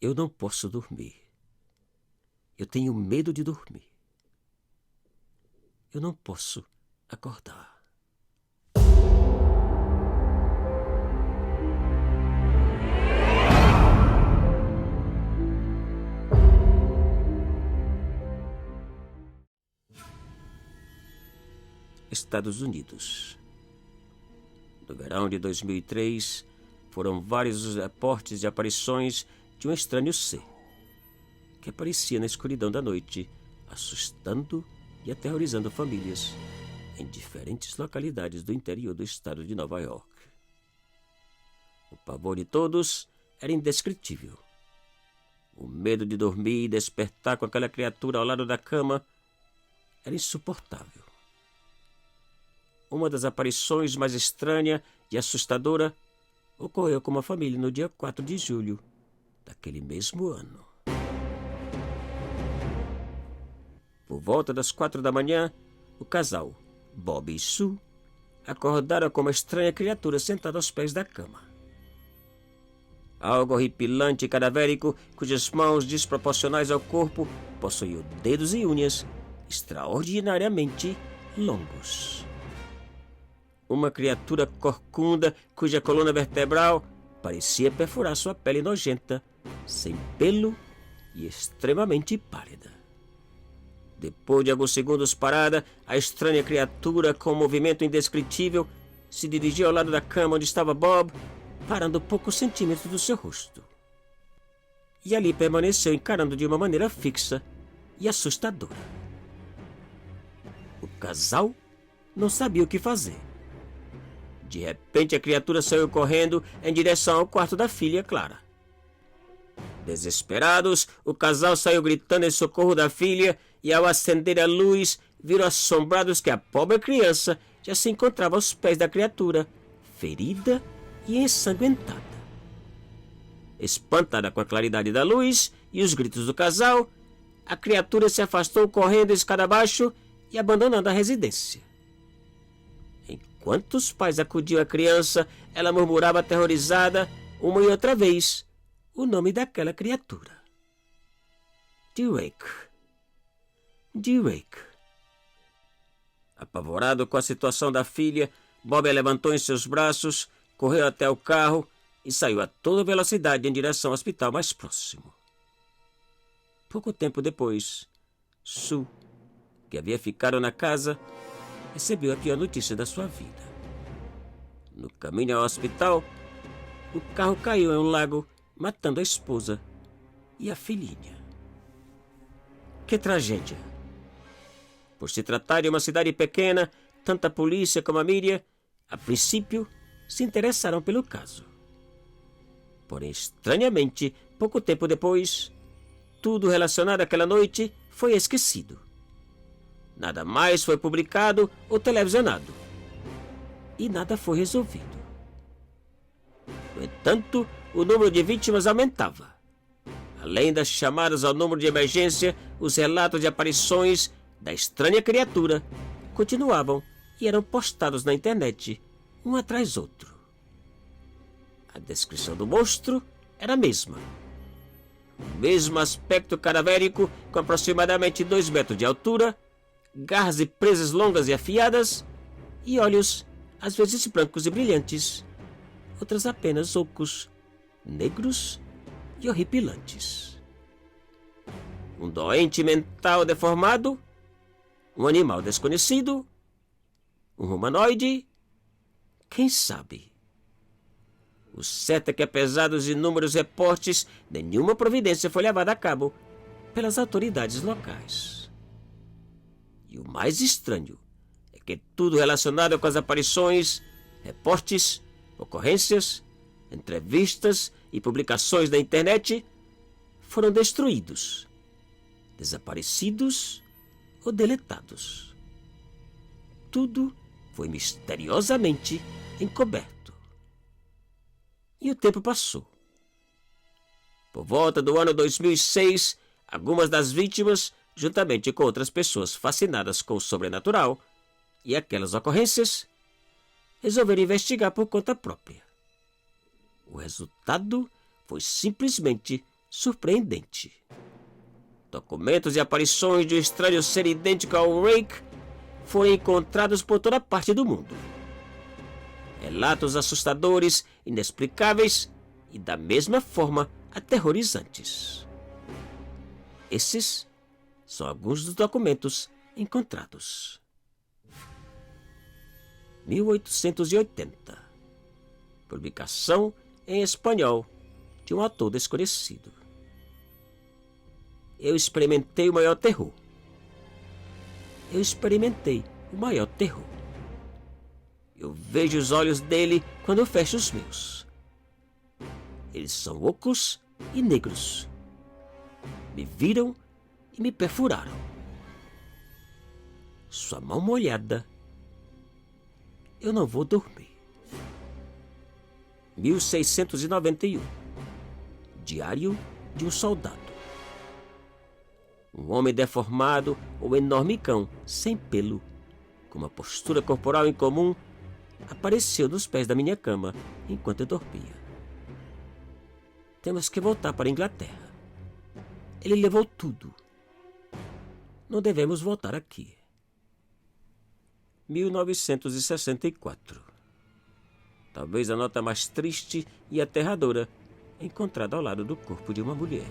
Eu não posso dormir. Eu tenho medo de dormir. Eu não posso acordar. Estados Unidos. No verão de 2003, foram vários os reportes de aparições de um estranho ser, que aparecia na escuridão da noite, assustando e aterrorizando famílias em diferentes localidades do interior do estado de Nova York. O pavor de todos era indescritível. O medo de dormir e despertar com aquela criatura ao lado da cama era insuportável. Uma das aparições mais estranha e assustadora ocorreu com uma família no dia 4 de julho daquele mesmo ano. Por volta das 4 da manhã, o casal, Bob e Sue, acordaram com uma estranha criatura sentada aos pés da cama. Algo horripilante e cadavérico, cujas mãos desproporcionais ao corpo possuíam dedos e unhas extraordinariamente longos. Uma criatura corcunda cuja coluna vertebral parecia perfurar sua pele nojenta, sem pelo e extremamente pálida. Depois de alguns segundos parada, a estranha criatura, com um movimento indescritível, se dirigiu ao lado da cama onde estava Bob, parando poucos centímetros do seu rosto. E ali permaneceu encarando de uma maneira fixa e assustadora. O casal não sabia o que fazer. De repente, a criatura saiu correndo em direção ao quarto da filha, Clara. Desesperados, o casal saiu gritando em socorro da filha e, ao acender a luz, viram assombrados que a pobre criança já se encontrava aos pés da criatura, ferida e ensanguentada. Espantada com a claridade da luz e os gritos do casal, a criatura se afastou correndo escada abaixo e abandonando a residência. Enquanto os pais acudiam à criança, ela murmurava aterrorizada, uma e outra vez, o nome daquela criatura. Drake. Drake. Apavorado com a situação da filha, Bob a levantou em seus braços, correu até o carro e saiu a toda velocidade em direção ao hospital mais próximo. Pouco tempo depois, Sue, que havia ficado na casa, recebeu a pior notícia da sua vida. No caminho ao hospital, o carro caiu em um lago, matando a esposa e a filhinha. Que tragédia! Por se tratar de uma cidade pequena, tanto a polícia como a mídia, a princípio, se interessaram pelo caso. Porém, estranhamente, pouco tempo depois, tudo relacionado àquela noite foi esquecido. Nada mais foi publicado ou televisionado. E nada foi resolvido. No entanto, o número de vítimas aumentava. Além das chamadas ao número de emergência, os relatos de aparições da estranha criatura continuavam e eram postados na internet, um atrás outro. A descrição do monstro era a mesma. O mesmo aspecto cadavérico, com aproximadamente 2 metros de altura, garras e presas longas e afiadas, e olhos, às vezes brancos e brilhantes, outras apenas ocos, negros e horripilantes. Um doente mental deformado, um animal desconhecido, um humanoide, quem sabe? O certo é que, apesar dos inúmeros reportes, nenhuma providência foi levada a cabo pelas autoridades locais. E o mais estranho é que tudo relacionado com as aparições, reportes, ocorrências, entrevistas e publicações na internet foram destruídos, desaparecidos ou deletados. Tudo foi misteriosamente encoberto. E o tempo passou. Por volta do ano 2006, algumas das vítimas, juntamente com outras pessoas fascinadas com o sobrenatural e aquelas ocorrências, resolveram investigar por conta própria. O resultado foi simplesmente surpreendente. Documentos e aparições de um estranho ser idêntico ao Rake foram encontrados por toda parte do mundo. Relatos assustadores, inexplicáveis e, da mesma forma, aterrorizantes. Esses são alguns dos documentos encontrados. 1880. Publicação em espanhol de um autor desconhecido. Eu experimentei o maior terror. Eu experimentei o maior terror. Eu vejo os olhos dele quando fecho os meus. Eles são ocos e negros. Me viram e me perfuraram. Sua mão molhada. Eu não vou dormir. 1691. Diário de um soldado. Um homem deformado ou enorme cão, sem pelo, com uma postura corporal incomum, apareceu nos pés da minha cama enquanto eu dormia. Temos que voltar para a Inglaterra. Ele levou tudo. Não devemos voltar aqui. 1964. Talvez a nota mais triste e aterradora encontrada ao lado do corpo de uma mulher.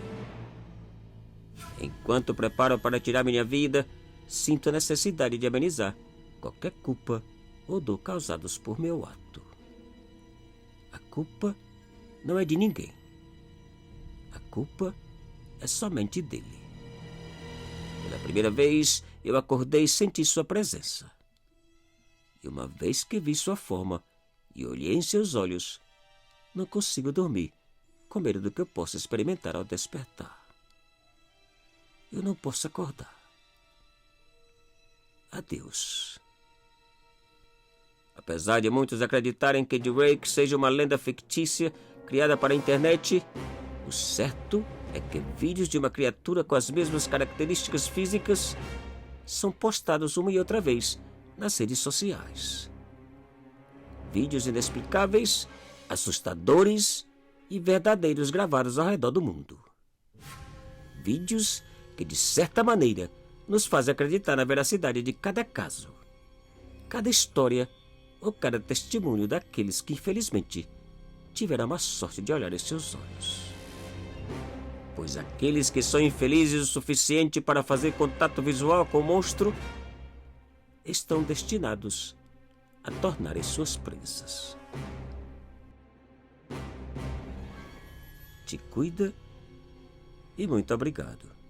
Enquanto preparo para tirar minha vida, sinto a necessidade de amenizar qualquer culpa ou dor causados por meu ato. A culpa não é de ninguém. A culpa é somente dele. Pela primeira vez, eu acordei e senti sua presença. E uma vez que vi sua forma e olhei em seus olhos, não consigo dormir com medo do que eu possa experimentar ao despertar. Eu não posso acordar. Adeus. Apesar de muitos acreditarem que Drake seja uma lenda fictícia criada para a internet, o certo é que vídeos de uma criatura com as mesmas características físicas são postados uma e outra vez nas redes sociais. Vídeos inexplicáveis, assustadores e verdadeiros gravados ao redor do mundo. Vídeos que, de certa maneira, nos fazem acreditar na veracidade de cada caso, cada história ou cada testemunho daqueles que, infelizmente, tiveram a sorte de olhar em seus olhos. Pois aqueles que são infelizes o suficiente para fazer contato visual com o monstro estão destinados a tornarem suas presas. Te cuida e muito obrigado.